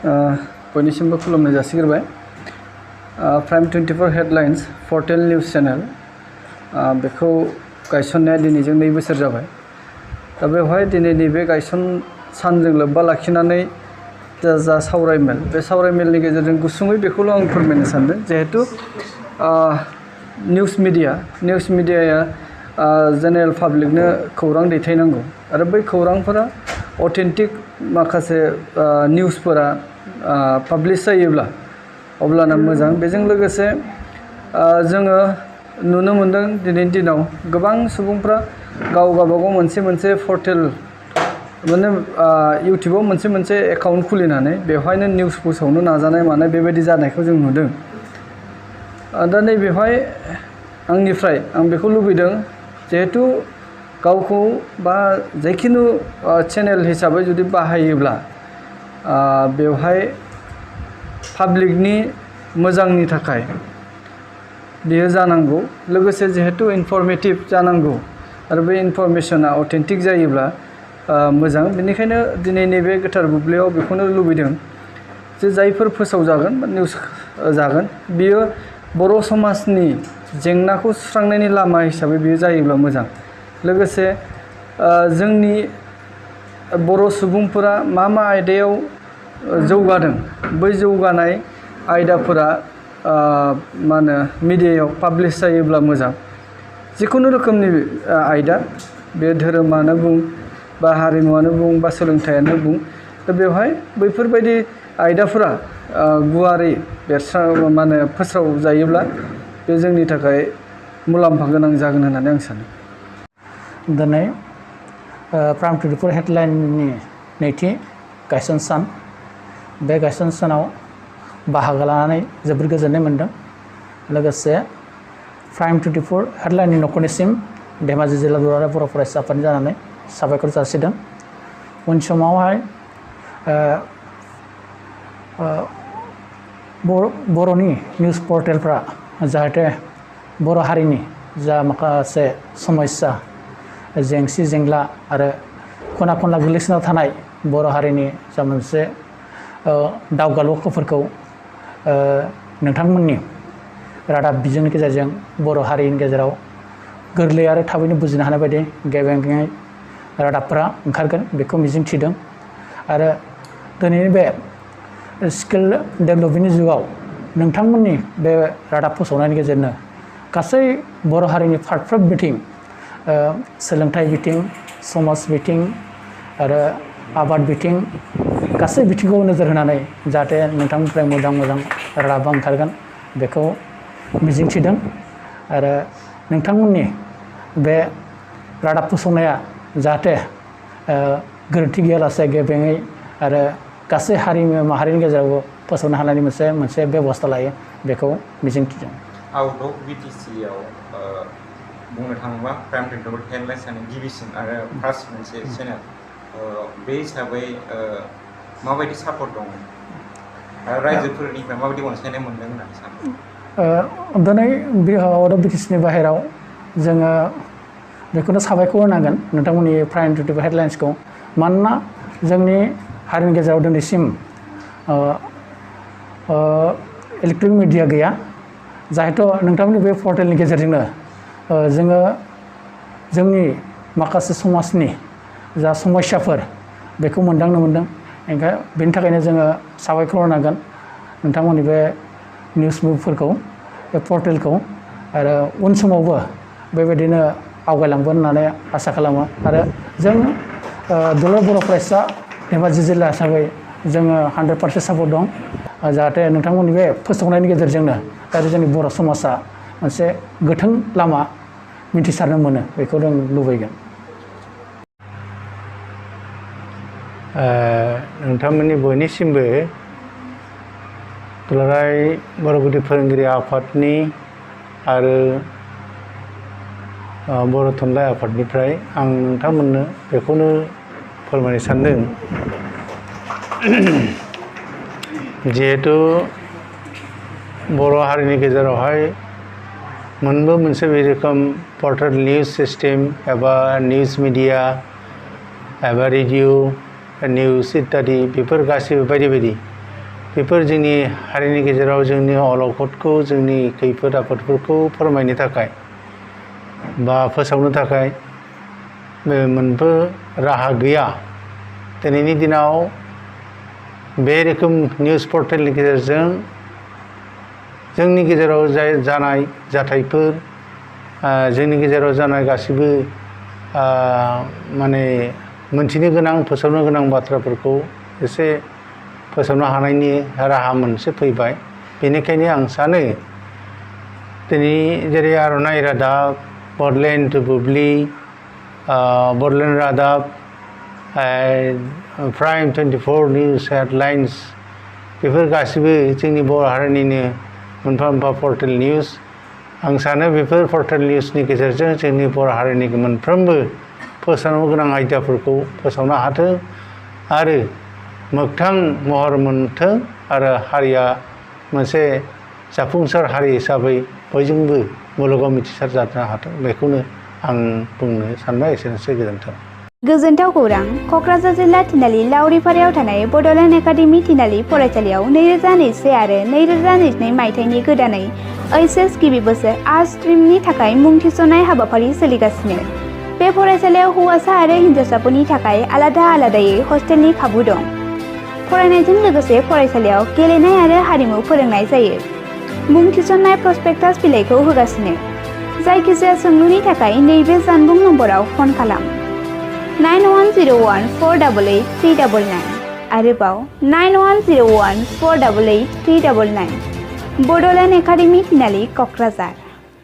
बयनिसिमबो खुलुमनाय जासिग्रोबाय। Prime 24 headlines पर्टेल निउज चेनेल बेखौ गायसननाया दिनैजों 2 बोसोर जाबाय। दा बेवहाय दिनैनि बे गायसन सानजों लोब्बा लाखिनानै जा सावरायमेल, बे सावरायमेलनि गेजेरजों गुसुङै बेखौल' आं फोरमायनो सानदों। जिहेतु निउज मिडियाया जेनेरेल पाब्लिकनो खौरां दैथायनांगौ आरो बै खौरांफोरा अथेन्टिक माखासे निउसफोरा पाब्लिश जायोब्ला अब्लाना मोजां। बेजों लोगोसे जोङो नुनो मोनदों दिनैनि दिनाव गोबां सुबुंफ्रा गावबागाव मोनसे पर्टेल माने इउटिउबाव मोनसे एकाउन्ट खुलिनानै बेवहायनो निउस फोसावनो नाजानाय मानाय बेबायदि जानायखौ जों नुदों। दा नैबेवहाय आंनिफ्राय आं बेखौ लुबैदों, जिहेतु गावखौ बा जायखिनु चेनेल हिसाबै जुदि बाहायोब्ला बेवहाय पाब्लिकनि मोजांनि थाखाय बेयो जानांगौ। लोगोसे जिहेतु इनफरमेटिभ जानांगौ आरो बे इनफरमेशना अथेन्टिक जायोब्ला मोजां। बेनिखायनो दिनै नैबे गोथार बुब्लियाव बेखौनो लुबैदों जे जायफोर फोसावजागोन बा निउस जागोन बियो बर' समाजनि जेंनाखौ सुस्रांनायनि लामा हिसाबै बियो जायोब्ला मोजां। लोगोसे जोंनि बर' सुबुंफोरा मा आयदायाव जौगादों, बै जौगानाय आयदाफोरा मा होनो मिडियायाव पाब्लिश जायोब्ला मोजां। जिखुनु रोखोमनि आयदा, बे धोरोमानो बुं बा हारिमुआनो बुं बा सोलोंथायानो बुं, दा बेवहाय बैफोरबायदि आयदाफोरा गुवारै फोस्राव जायोब्ला बे जोंनि थाखाय मुलाम्फा गोनां जागोन होननानै आं सानो। दिनै प्राइम 24 हेडलाइननि नैथि गायसन सान। बे गायसन सानाव बाहागो लानानै जोबोर गोजोननाय मोन्दों। लोगोसे प्राइम 24 हेडलाइननि न'खरनिसिम धेमाजि जिल्ला दुलाराय बर' फरायसा आफादनि जानानै साबायखर जासिदों। उन समावहाय बर'नि निउज पर्टेलफ्रा जाहाथे बर' हारिनि जा माखासे समस्या, जेंसि जेंला आरो खना खनला गोग्लैसोना थानाय बर' हारिनि जा मोनसे दावगालुफोरखौ नोंथांमोननि रादाब बिजोंनि गेजेरजों बर' हारिनि गेजेराव गोरलै आरो थाबैनो बुजिनो हानाय बायदि गेबेङै रादाबफोरा ओंखारगोन बेखौ मिजिंथिदों। आरो दिनैनि बे स्किल डेभेलपमेन्टनि जुगाव नोंथांमोननि बे रादाब फोसावनायनि गेजेरजों गासै बर' हारिनि फारफ्रोम बिथिं, सोलोंथाइ बिथिं, समाज बिथिं आरो आबाद बिथिं, गासै बिथिंखौ नोजोर होनानै जाहाथे नोंथांनिफ्राय मोजां रादाबा ओंखारगोन बेखौ मिजिंथिदों। आरो नोंथांमोननि बे रादाब फोसावनाया जाहाथे गोरोन्थि गैयालासे गेबेङै आरो गासै हारिमु माहारिनि गेजेरावबो फोसावनो हानायनि मोनसे बेबस्था लायो बेखौ मिजिंथिदों। आउट अफ बिटिसिआव बुंनो थाङोबा प्राइम 24 हेडलाइन्सआनो गिबिसिन आरो फार्स्ट मोनसे चेनेल। बे हिसाबै माबायदि सापर्ट दं आरो रायजोफोरनिफ्राय माबायदि अनसायनाय मोनदों होननानै सानो? दिनै आउट अफ बिटिसिनि बाहेराव जोङो बेखौनो साबायखर होनांगोन नोंथांमोननि प्राइम 24 हेडलाइन्सखौ। मानोना जोंनि हारिनि गेजेराव दिनैसिम इलेक्ट्रनिक मिडिया गैया। जाहेथु नोंथांमोननि बे पर्टेलनि गेजेरजोंनो जोङो जोंनि माखासे समाजनि जा समस्याफोर बेखौ मोनदांनो मोनदों। बेनि थाखायनो जोङो साबायखर होनांगोन नोंथांमोननि बे निउसफोरखौ, बे पर्टेलखौ। आरो उन समावबो बेबायदिनो आवगायलांगोन होननानै आसा खालामो। आरो जों दुलाराय बर' फरायसा धेमाजि जिल्ला हिसाबै जोङो 100% सापर्ट दं। जाहाथे नोंथांमोननि बे फोसावनायनि गेजेरजोंनो जाहाथे जोंनि बर' समाजा मोनसे गोथों लामा मिथिसारनो मोनो बेखौ जों लुबैगोन। नोंथांमोननि बयनिसिमबो दुलाराय बर' गुदि फोरोंगिरि आफादनि आरो बर' थुनलाइ आफादनिफ्राय आं नोंथांमोननो बेखौनो फोरमायनो सानदों, जिहेतु बर' हारिनि गेजेरावहाय मोनबो मोनसे बे रोखोम पर्टेल निउज सिस्टेम एबा निउज मिडिया एबा रेडिअ निउज इत्यादि बेफोर गासिबो बायदि बायदि बेफोर जोंनि हारिनि गेजेराव जोंनि अलखदखौ जोंनि खैफोद आफोदफोरखौ फोरमायनो थाखाय बा फोसावनो थाखाय मोनबो राहा गैया। दिनैनि दिनाव बे रोखोम निउस पर्टेलनि गेजेरजों जोंनि गेजेराव जानाय जाथायफोर जोंनि गेजेराव जानाय गासिबो माने मोनथिनो गोनां फोसावनो गोनां बाथ्राफोरखौ एसे फोसावनो हानायनि राहा मोनसे फैबाय। बेनिखायनो आं सानो दिनै जेरै आर'नाइ रादाब, बडलेण्ड बुब्लि, बडलेण्ड रादाब, प्राइम 24 निउस हेडलाइन्स बेफोर गासिबो जोंनि बर' हारिनिनो मोनफा मोनफा पर्टेल निउस। आं सानो बेफोर पर्टेल निउसनि गेजेरजों जोंनि बर' हारिनि मोनफ्रोमबो फोसावनो गोनां आयदाफोरखौ फोसावनो हाथों आरो मोगथां महर मोनथों आरो हारिया मोनसे जाफुंसार हारि हिसाबै बयजोंबो मुलुगाव मिथिसार जानो हाथों बेखौनो आं बुंनो सानबाय। एसेनोसै, गोजोन्थों। गोजोनथाव खौरां। क'क्राझार जिल्ला थिनालि लावरिपारायाव थानाय बड'लेण्ड एकाडेमि थिनालि फरायसालियाव 2021 आरो 2022 मायथाइनि गोदानै HS गिबि बोसोर आर्ट्स स्ट्रिमनि थाखाय मुं थिसननाय हाबाफारि सोलिगासिनो। बे फरायसालियाव हौवासा आरो हिनजावसाफोरनि थाखाय आलादा आलादायै हस्टेलनि खाबु दं। फरायनायजों लोगोसे फरायसालियाव गेलेनाय आरो हारिमु फोरोंनाय जायो। मुं थिसननाय प्रस्पेक्टास बिलाइखौ होगासिनो। जायखिजाया सोंलुनि थाखाय नैबे जानबुं नम्बराव फन खालाम 9101488399 आरोबाव 9101488399। बड'लेण्ड एकाडेमि थिनालि, क'क्राझार।